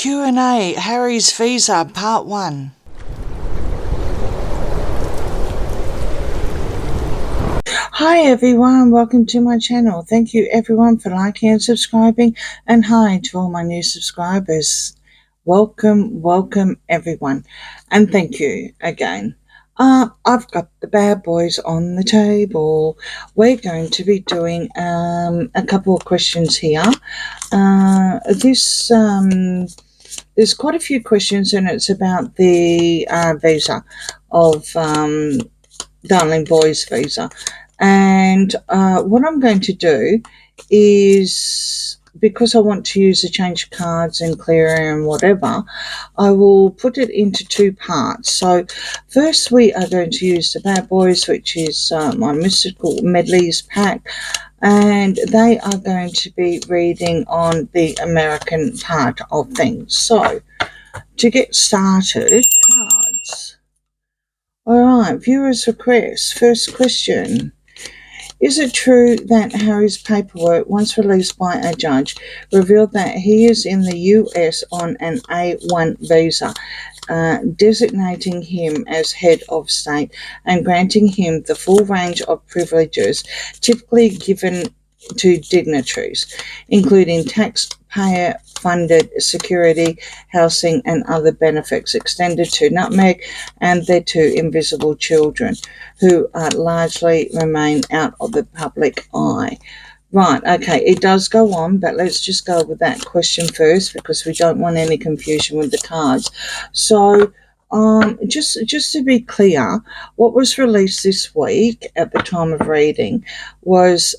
Q&A, Harry's Visa, Part 1. Hi everyone, welcome to my channel. Thank you everyone for liking and subscribing, and hi to all my new subscribers. Welcome everyone, and thank you again. I've got the bad boys on the table. We're going to be doing a couple of questions here. There's quite a few questions, and it's about the visa of Darling Boy's visa. And what I'm going to do is, because I want to use the change of cards and clear and whatever, I will put it into two parts. So first we are going to use the bad boys, which is my mystical medleys pack, and they are going to be reading on the American part of things. So to get started, cards. All right, viewers' request. First question. Is it true that Harry's paperwork, once released by a judge, revealed that he is in the US on an A1 visa, designating him as head of state and granting him the full range of privileges typically given to dignitaries, including taxpayer-funded security, housing and other benefits extended to nutmeg and their two invisible children, who largely remain out of the public eye? Right, okay, it does go on, but let's just go with that question first because we don't want any confusion with the cards. So just to be clear, what was released this week at the time of reading was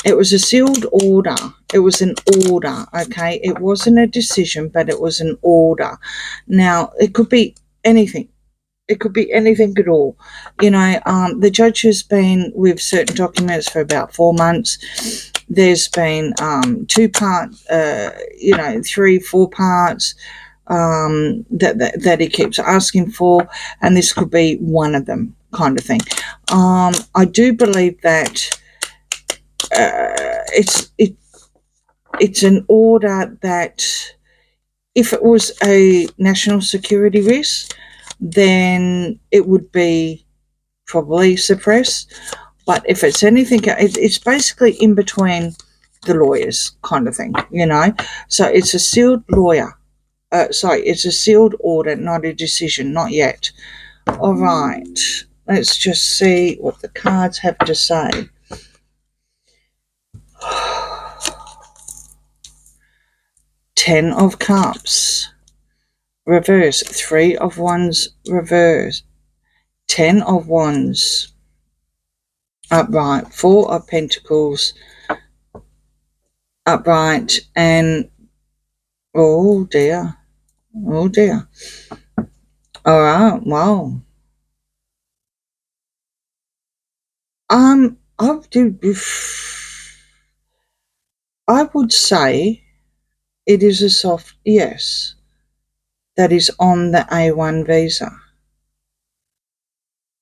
it was a sealed order. It was an order, okay? It wasn't a decision, but it was an order. Now, it could be anything. It could be anything at all. You know, the judge has been with certain documents for about 4 months. There's been 2-part, 3-4 parts that he keeps asking for, and this could be one of them, kind of thing. I do believe that it's an order that, if it was a national security risk, then it would be probably suppressed. But if it's anything, it's basically in between the lawyers, kind of thing, you know. So it's a sealed it's a sealed order, not a decision, not yet. All right, let's just see what the cards have to say. Ten of Cups, reverse. 3 of Wands, reverse. 10 of Wands, upright. 4 of Pentacles, upright. And oh dear. All right, wow. I would say it is a soft yes that is on the A1 visa.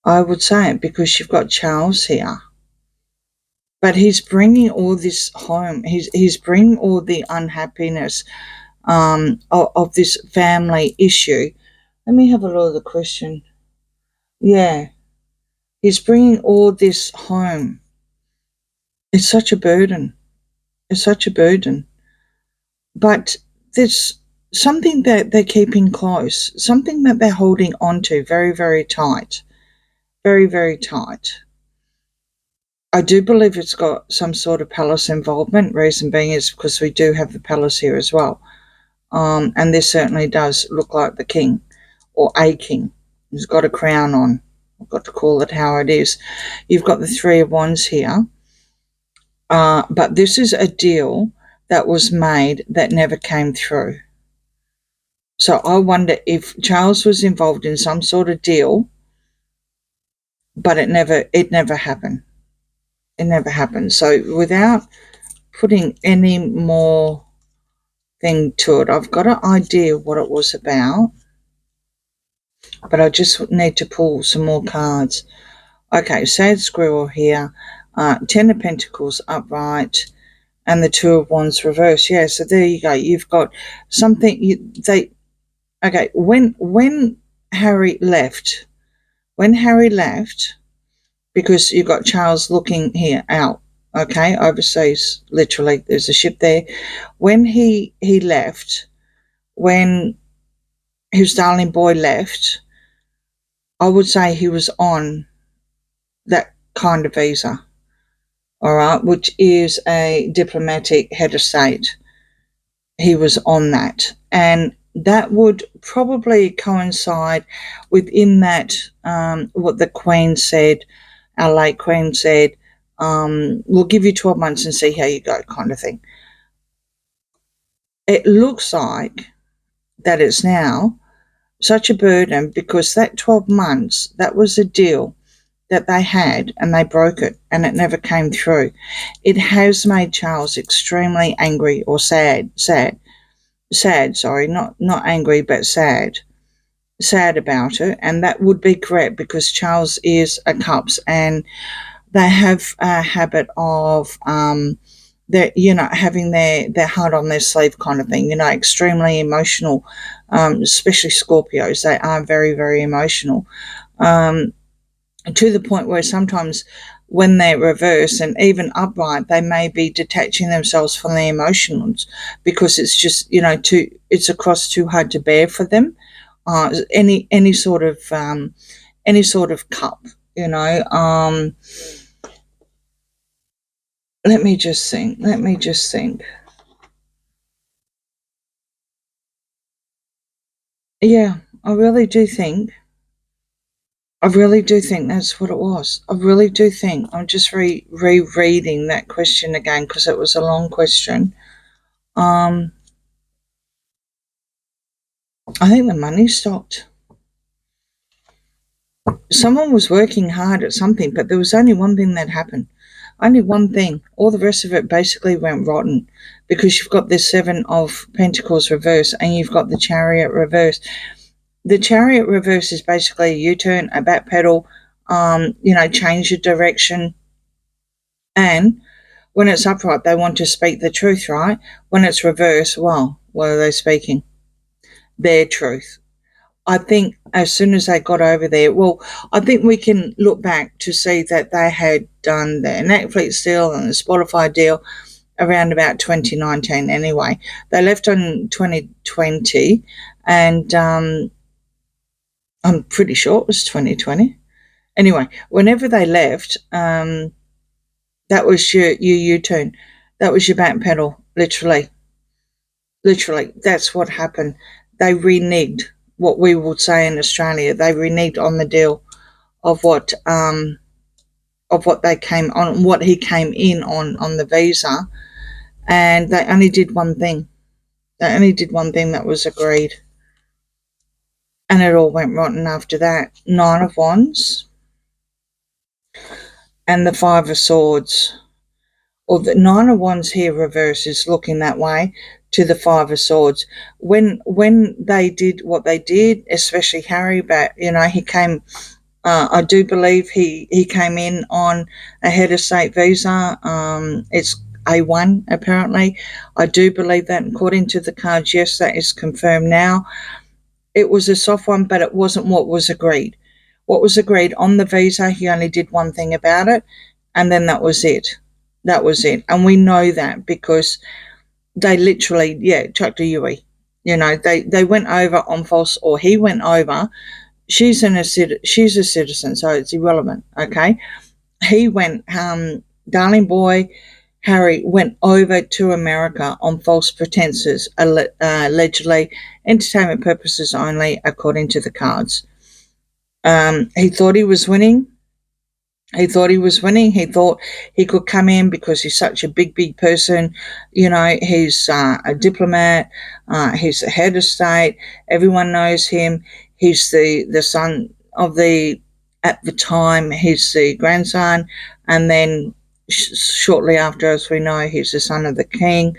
I would say it because you've got Charles here. But he's bringing all this home. He's bringing all the unhappiness of this family issue. Let me have a look at the question. Yeah. He's bringing all this home. It's such a burden. It's such a burden. But there's something that they're keeping close, something that they're holding on to very, very tight. Very, very tight. I do believe it's got some sort of palace involvement. Reason being is because we do have the palace here as well. And this certainly does look like the king, or a king. He's got a crown on. I've got to call it how it is. You've got the 3 of Wands here. But this is a deal that was made that never came through. So I wonder if Charles was involved in some sort of deal, but it never happened. It never happened. So without putting any more thing to it, I've got an idea what it was about, but I just need to pull some more cards. Okay, sad squirrel here. 10 of Pentacles upright, and the Two of Wands reverse. Yeah, so there you go. You've got something. Okay. When Harry left, because you've got Charles looking here out. Okay, overseas. Literally, there's a ship there. When he left, when his darling boy left, I would say he was on that kind of visa, all right, which is a diplomatic head of state. He was on that. And that would probably coincide within that, what the Queen said, our late Queen said, we'll give you 12 months and see how you go, kind of thing. It looks like that it's now such a burden because that 12 months, that was a deal that they had and they broke it and it never came through. It has made Charles extremely angry or sad, sorry, not angry, but sad about it. And that would be correct because Charles is a cups and they have a habit of, having their heart on their sleeve kind of thing, extremely emotional, especially Scorpios. They are very, very emotional. To the point where sometimes when they're reverse and even upright, they may be detaching themselves from the emotions because it's just, it's a cross too hard to bear for them. Any sort of cup, let me just think. Yeah, I really do think that's what it was. I really do think. I'm just rereading that question again because it was a long question. I think the money stopped. Someone was working hard at something, but there was only one thing that happened. Only one thing. All the rest of it basically went rotten because you've got the Seven of Pentacles reverse and you've got the Chariot reverse. The Chariot reverse is basically a U-turn, a backpedal, change your direction. And when it's upright, they want to speak the truth, right? When it's reverse, well, what are they speaking? Their truth. I think as soon as they got over there, well, I think we can look back to see that they had done their Netflix deal and the Spotify deal around about 2019 anyway. They left on 2020 and I'm pretty sure it was 2020. Anyway, whenever they left, that was your U-turn. That was your back pedal, literally. Literally, that's what happened. They reneged, what we would say in Australia. They reneged on the deal of what they came on, what he came in on the visa, and they only did one thing. They only did one thing that was agreed. And it all went rotten after that. Nine of Wands and the Five of Swords. Or the Nine of Wands here reverse is looking that way to the Five of Swords. When they did what they did, especially Harry, but he came, I do believe he came in on a head of state visa. It's A1 apparently. I do believe that according to the cards. Yes, that is confirmed now. It was a soft one, but it wasn't what was agreed. What was agreed on the visa, he only did one thing about it, and then that was it. That was it. And we know that because they literally, chucked a Yui. They went over on false, or he went over. She's a citizen, so it's irrelevant, okay? He went, darling boy, Harry went over to America on false pretenses, allegedly, entertainment purposes only, according to the cards. He thought he was winning. He thought he could come in because he's such a big person. He's a diplomat. He's a head of state. Everyone knows him. He's the son of at the time, he's the grandson. And then shortly after, as we know, he's the son of the king.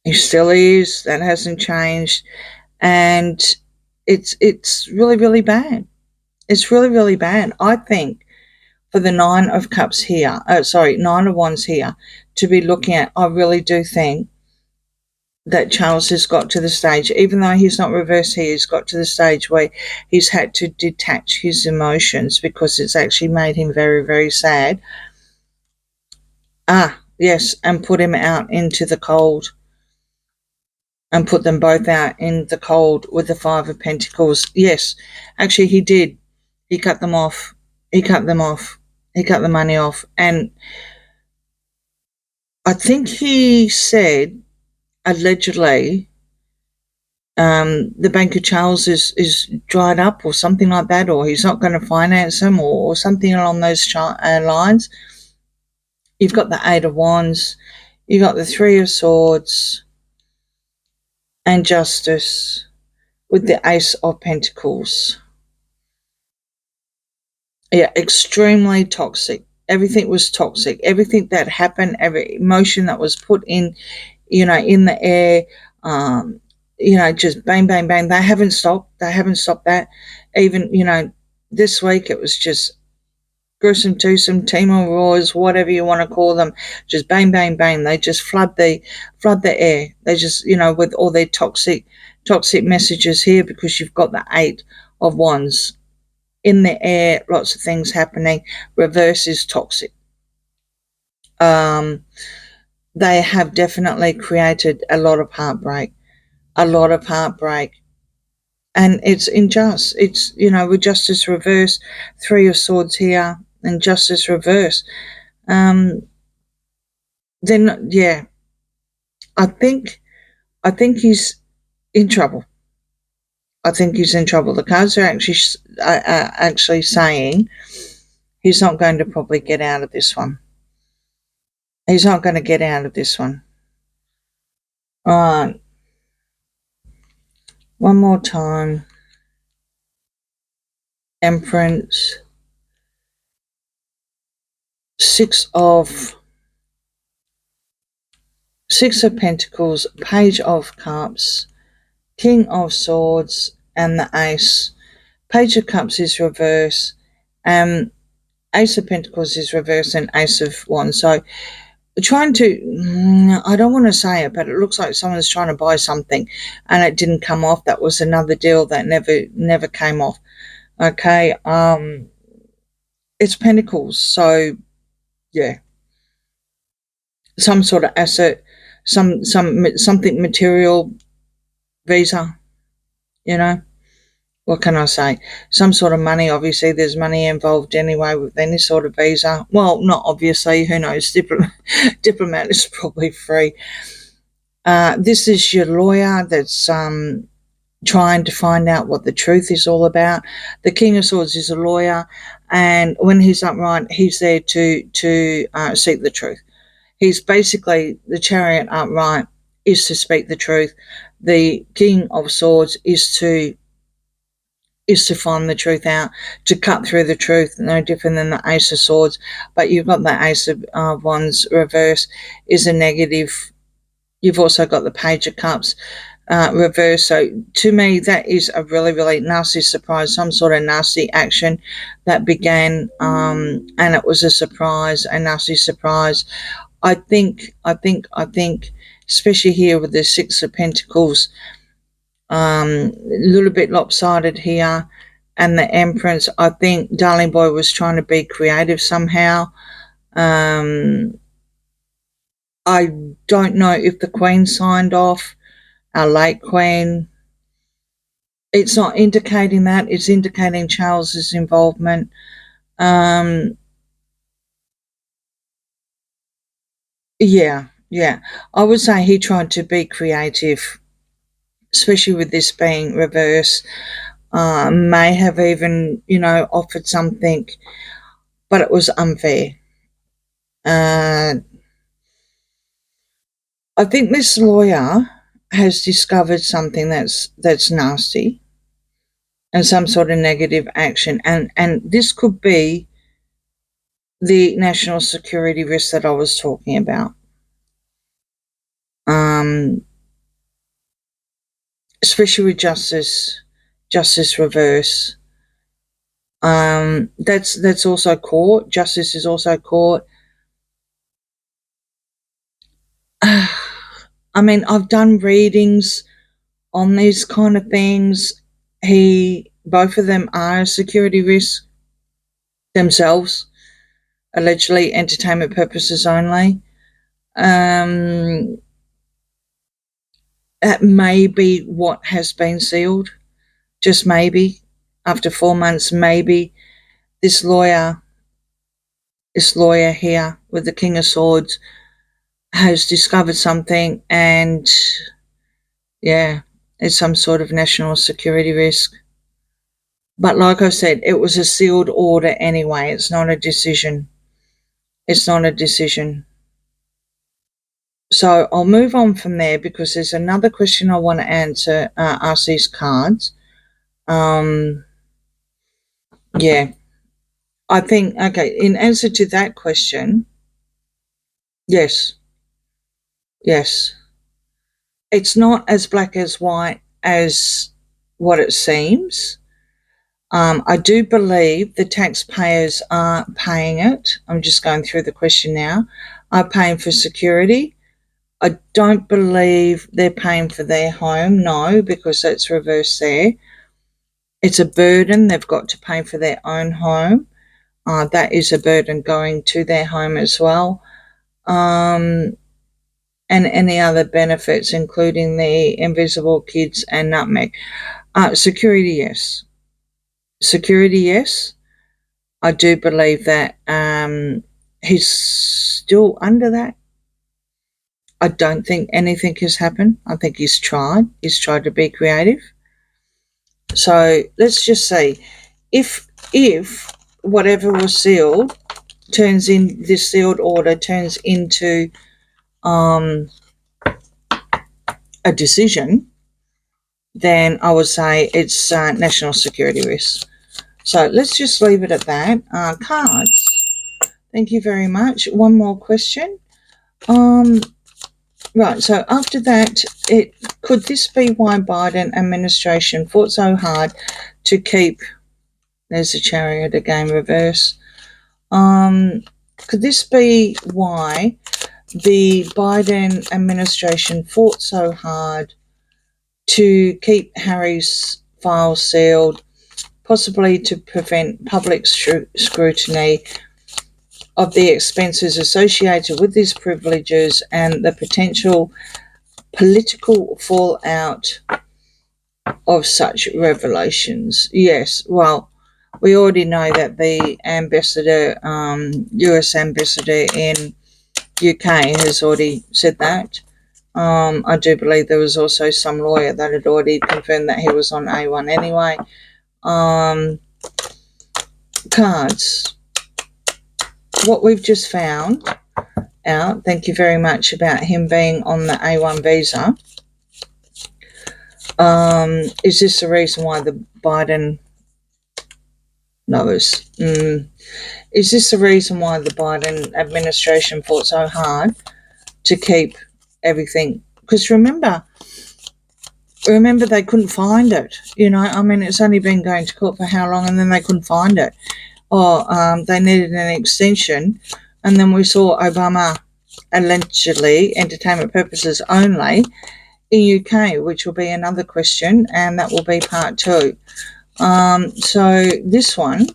He still is. That hasn't changed. And it's really, really bad. It's really, really bad. I think for the Nine of Cups here, Nine of Wands here, to be looking at, I really do think that Charles has got to the stage, even though he's not reversed here, he's got to the stage where he's had to detach his emotions because it's actually made him very, very sad. Yes, and put him out into the cold. And put them both out in the cold with the Five of Pentacles. Yes, actually he did. He cut them off. He cut them off. He cut the money off. And I think he said, allegedly, the Bank of Charles is dried up or something like that, or he's not going to finance them, or something along those lines. You've got the Eight of Wands. You've got the Three of Swords and Justice with the Ace of Pentacles. Yeah, extremely toxic. Everything was toxic. Everything that happened, every emotion that was put in, in the air, just bang, bang, bang. They haven't stopped. They haven't stopped that. Even, this week it was just gruesome, twosome, Timor roars, whatever you want to call them, just bang, bang, bang. They just flood the air. They just, with all their toxic messages here, because you've got the Eight of Wands in the air, lots of things happening. Reverse is toxic. They have definitely created a lot of heartbreak, and it's unjust. It's, with Justice reverse, Three of Swords here, and Justice reverse. Then, yeah, I think he's in trouble. I think he's in trouble. The cards are actually saying he's not going to probably get out of this one. He's not going to get out of this one. All right. One more time. Empress. Six of Pentacles, Page of Cups, King of Swords, and the Ace. Page of Cups is reverse, Ace of Pentacles is reverse, and Ace of Wands. So trying to, I don't want to say it, but it looks like someone's trying to buy something and it didn't come off. That was another deal that never came off. Okay, it's Pentacles, so yeah, some sort of asset, something material, visa, what can I say? Some sort of money. Obviously, there's money involved anyway with any sort of visa. Well, not obviously. Who knows? Diplomat is probably free. This is your lawyer that's trying to find out what the truth is all about. The King of Swords is a lawyer, and when he's upright, he's there to seek the truth. He's basically, the Chariot upright is to speak the truth. The King of Swords is to find the truth out, to cut through the truth, no different than the Ace of Swords. But you've got the Ace of Wands reverse is a negative. You've also got the Page of Cups reverse. So to me, that is a really, really nasty surprise, some sort of nasty action that began, and it was a surprise, a nasty surprise. I think, especially here with the Six of Pentacles, a little bit lopsided here, and the Empress. I think Darling Boy was trying to be creative somehow. I don't know if the Queen signed off, our late Queen. It's not indicating that. It's indicating Charles's involvement. Yeah. I would say he tried to be creative, especially with this being reverse. May have even, offered something, but it was unfair. I think this lawyer has discovered something that's nasty and some sort of negative action, and this could be the national security risk that I was talking about. Especially with justice reverse. That's also court. Justice is also court. I mean, I've done readings on these kind of things. Both of them are security risks themselves, allegedly entertainment purposes only. That may be what has been sealed, just maybe. After 4 months, maybe this lawyer here with the King of Swords has discovered something, and yeah, it's some sort of national security risk. But like I said, it was a sealed order anyway. It's not a decision. It's not a decision. So I'll move on from there because there's another question I want to answer, ask these cards. Yeah, I think, okay, in answer to that question, yes, yes. It's not as black as white as what it seems. I do believe the taxpayers are paying it. I'm just going through the question now. Are paying for security. I don't believe they're paying for their home, no, because that's reversed there. It's a burden. They've got to pay for their own home. That is a burden going to their home as well. And any other benefits, including the invisible kids and nutmeg. Security, yes. Security, yes. I do believe that he's still under that. I don't think anything has happened. I think he's tried. He's tried to be creative. So let's just say if whatever was sealed this sealed order turns into a decision, then I would say it's national security risk. So let's just leave it at that. Cards. Thank you very much. One more question. Right, so after that, could this be why Biden administration fought so hard to keep, there's a Chariot again, reverse. Could this be why the Biden administration fought so hard to keep Harry's files sealed, possibly to prevent public scrutiny of the expenses associated with these privileges and the potential political fallout of such revelations? Yes, well, we already know that the ambassador, US ambassador in UK has already said that. I do believe there was also some lawyer that had already confirmed that he was on A1 anyway. Cards. What we've just found out, thank you very much, about him being on the A1 visa. Is this the reason why the Biden knows? Is this the reason why the Biden administration fought so hard to keep everything? Because remember they couldn't find it. I mean, it's only been going to court for how long, and then they couldn't find it. Or they needed an extension, and then we saw Obama allegedly entertainment purposes only in UK, which will be another question, and that will be part 2. So this one,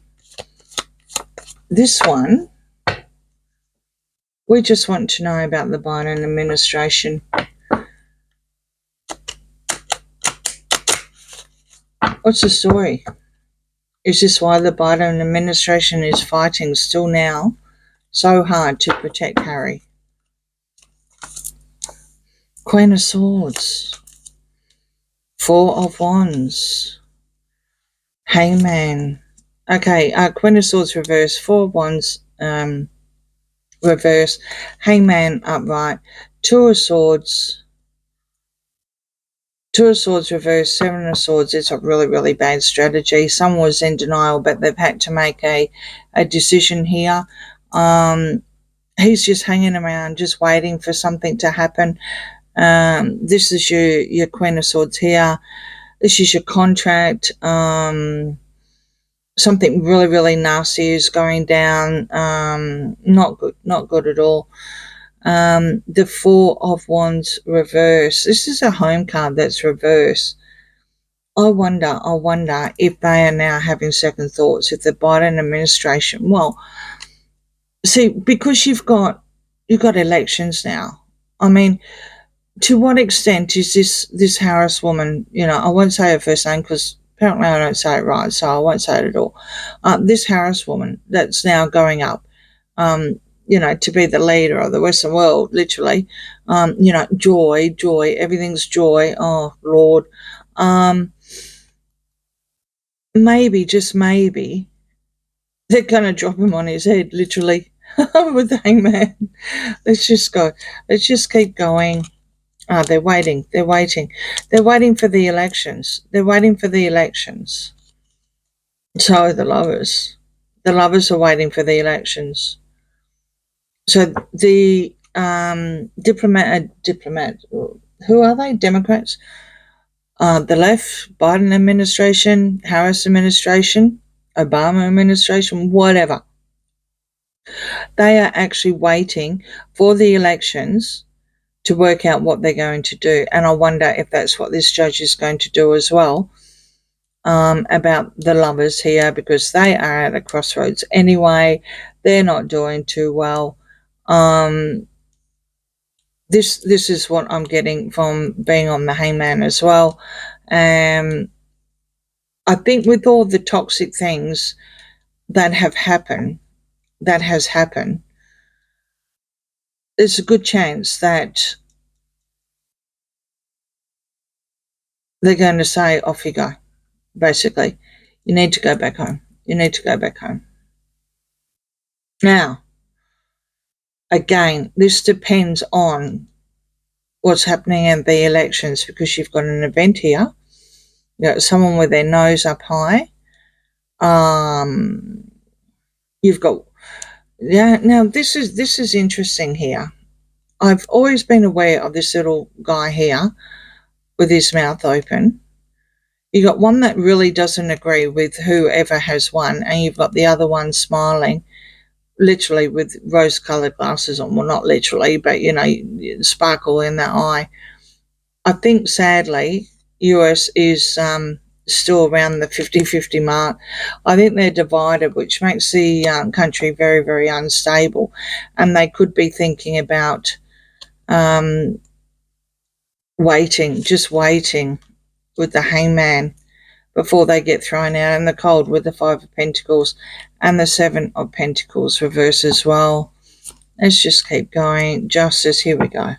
we just want to know about the Biden administration. What's the story? Is this why the Biden administration is fighting still now so hard to protect Harry? Queen of Swords. 4 of Wands. Hangman. Okay, Queen of Swords reverse, 4 of Wands reverse, Hangman upright, 2 of Swords. 2 of Swords reverse, 7 of Swords. It's a really, really bad strategy. Someone was in denial, but they've had to make a decision here. He's just hanging around, just waiting for something to happen. This is your Queen of Swords here. This is your contract. something really, really nasty is going down. Not good, not good at all. The Four of Wands reverse. This is a home card that's reverse. I wonder if they are now having second thoughts, if the Biden administration, well, see, because you've got elections now. I mean, to what extent is this Harris woman, I won't say her first name because apparently I don't say it right, so I won't say it at all. This Harris woman that's now going up, to be the leader of the Western world, literally, joy, everything's joy. Oh, Lord. Maybe, just maybe, they're going to drop him on his head, literally, with the hangman. Let's just go. Let's just keep going. They're waiting. They're waiting. They're waiting for the elections. They're waiting for the elections. So the lovers. The lovers are waiting for the elections. So the diplomat, who are they? Democrats? The left, Biden administration, Harris administration, Obama administration, whatever. They are actually waiting for the elections to work out what they're going to do. And I wonder if that's what this judge is going to do as well, about the lovers here, because they are at a crossroads anyway. They're not doing too well. This is what I'm getting from being on the hangman as well. I think with all the toxic things that has happened, there's a good chance that they're going to say, off you go. Basically, you need to go back home. You need to go back home. Now, again, this depends on what's happening in the elections, because you've got an event here. You've got someone with their nose up high. You've got, now this is interesting here. I've always been aware of this little guy here with his mouth open. You got one that really doesn't agree with whoever has won, and you've got the other one smiling, literally with rose-coloured glasses on. Well, not literally, but sparkle in that eye. I think sadly, US is still around the 50-50 mark. I think they're divided, which makes the country very, very unstable, and they could be thinking about waiting with the hangman before they get thrown out in the cold with the Five of Pentacles and the Seven of Pentacles reverse as well. Let's just keep going. Justice, here we go.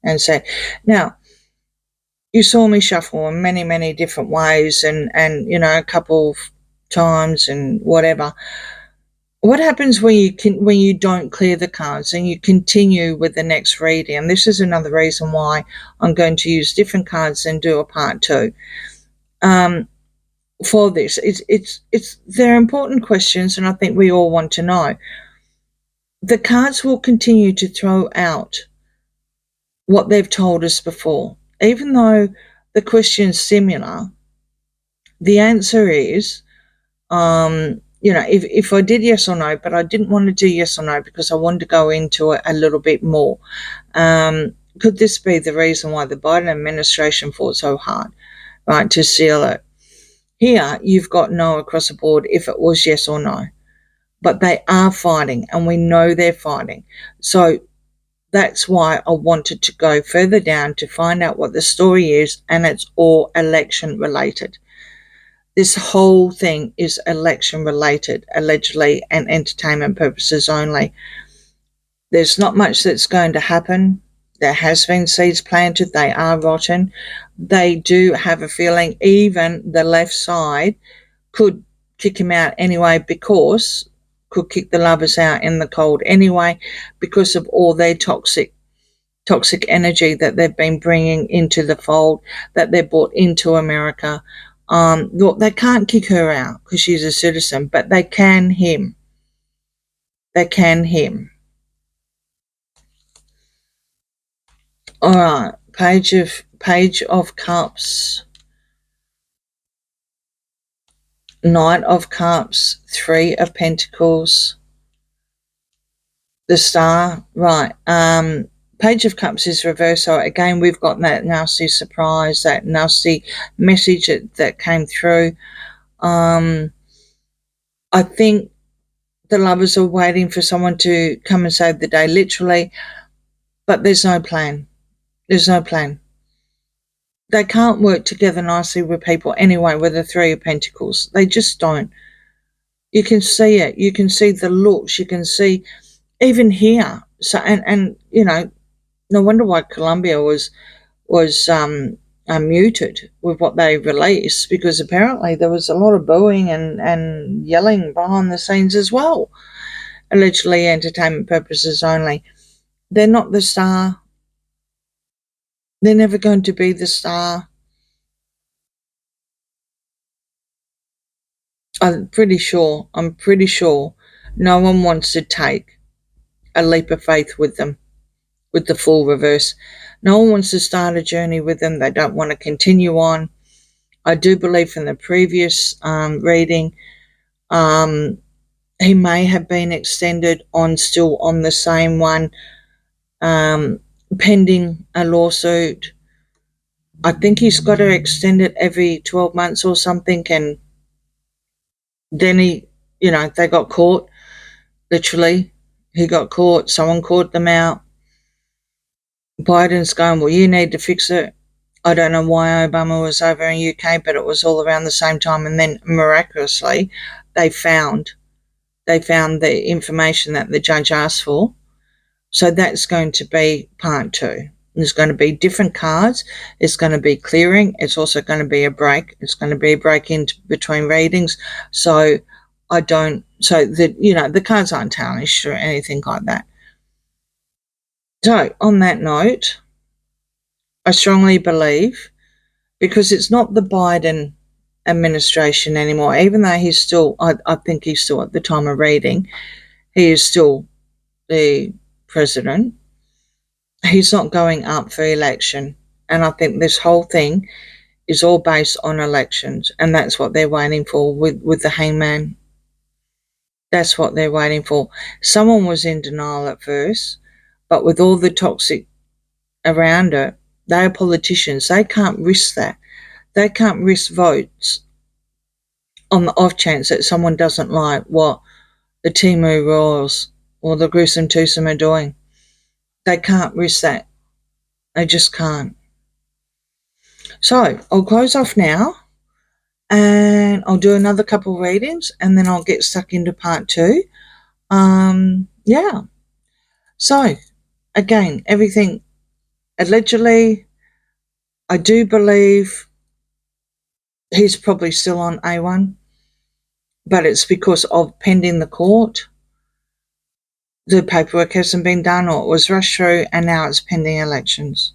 And say, now, you saw me shuffle in many, many different ways and a couple of times and whatever. What happens when you don't clear the cards and you continue with the next reading? And this is another reason why I'm going to use different cards and do a part two. For this, they're important questions, and I think we all want to know. The cards will continue to throw out what they've told us before, even though the question's similar. The answer is, if I did yes or no, but I didn't want to do yes or no because I wanted to go into it a little bit more. Could this be the reason why the Biden administration fought so hard, right, to seal it? Here, you've got no across the board if it was yes or no. But they are fighting, and we know they're fighting. So that's why I wanted to go further down to find out what the story is, and it's all election related. This whole thing is election related, allegedly, and entertainment purposes only. There's not much that's going to happen. There has been seeds planted. They are rotten. They do have a feeling even the left side could kick him out anyway, because could kick the lovers out in the cold anyway, because of all their toxic energy that they've been bringing into the fold, that they've brought into America. Look, they can't kick her out because she's a citizen, but they can him. They can him. All right, Page of Cups. Knight of Cups, Three of Pentacles, the Star, right. Page of Cups is reversed, so again we've got that nasty surprise, that nasty message that came through. I think the lovers are waiting for someone to come and save the day, literally, but there's no plan. There's no plan. They can't work together nicely with people anyway with the Three of Pentacles. They just don't. You can see it. You can see the looks. You can see even here. So and you know, no wonder why Colombia was muted with what they released, because apparently there was a lot of booing and yelling behind the scenes as well. Allegedly entertainment purposes only. They're not the star. They're never going to be the star. I'm pretty sure no one wants to take a leap of faith with them, with the full reverse. No one wants to start a journey with them. They don't want to continue on. I do believe from the previous reading, he may have been extended on, still on the same one, pending a lawsuit. I think he's got to extend it every 12 months or something, and then they got caught, literally. He got caught. Someone caught them out. Biden's going, well, you need to fix it. I don't know why Obama was over in UK, but it was all around the same time. And then miraculously, they found the information that the judge asked for. So that's going to be part 2. There's going to be different cards. It's going to be clearing. It's also going to be a break. It's going to be a break in between readings. So the cards aren't tarnished or anything like that. So on that note, I strongly believe, because it's not the Biden administration anymore, even though he's still, I think he's still, at the time of reading, he is still the president. He's not going up for election. And I think this whole thing is all based on elections. And that's what they're waiting for with the hangman. That's what they're waiting for. Someone was in denial at first, but with all the toxic around it, they are politicians. They can't risk that. They can't risk votes on the off chance that someone doesn't like what the Timu Royals or the Gruesome Twosome are doing. They can't risk that. They just can't. So I'll close off now, and I'll do another couple of readings, and then I'll get stuck into part 2. Yeah. So again, everything allegedly, I do believe he's probably still on A1, but it's because of pending the court. The paperwork hasn't been done, or it was rushed through, and now it's pending elections.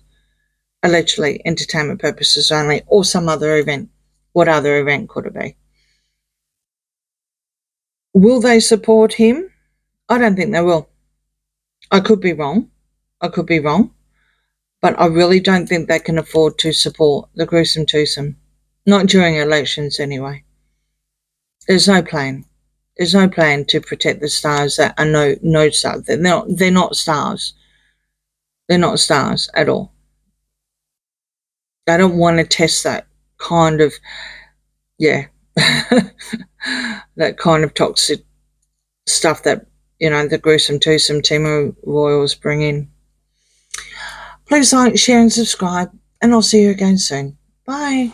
Allegedly, entertainment purposes only, or some other event. What other event could it be? Will they support him? I don't think they will. I could be wrong. But I really don't think they can afford to support the Gruesome Twosome. Not during elections anyway. There's no plan. There's no plan to protect the stars that are no stars. They're not stars. They're not stars at all. They don't want to test that kind of, that kind of toxic stuff that, the Gruesome Twosome Timu Royals bring in. Please like, share and subscribe, and I'll see you again soon. Bye.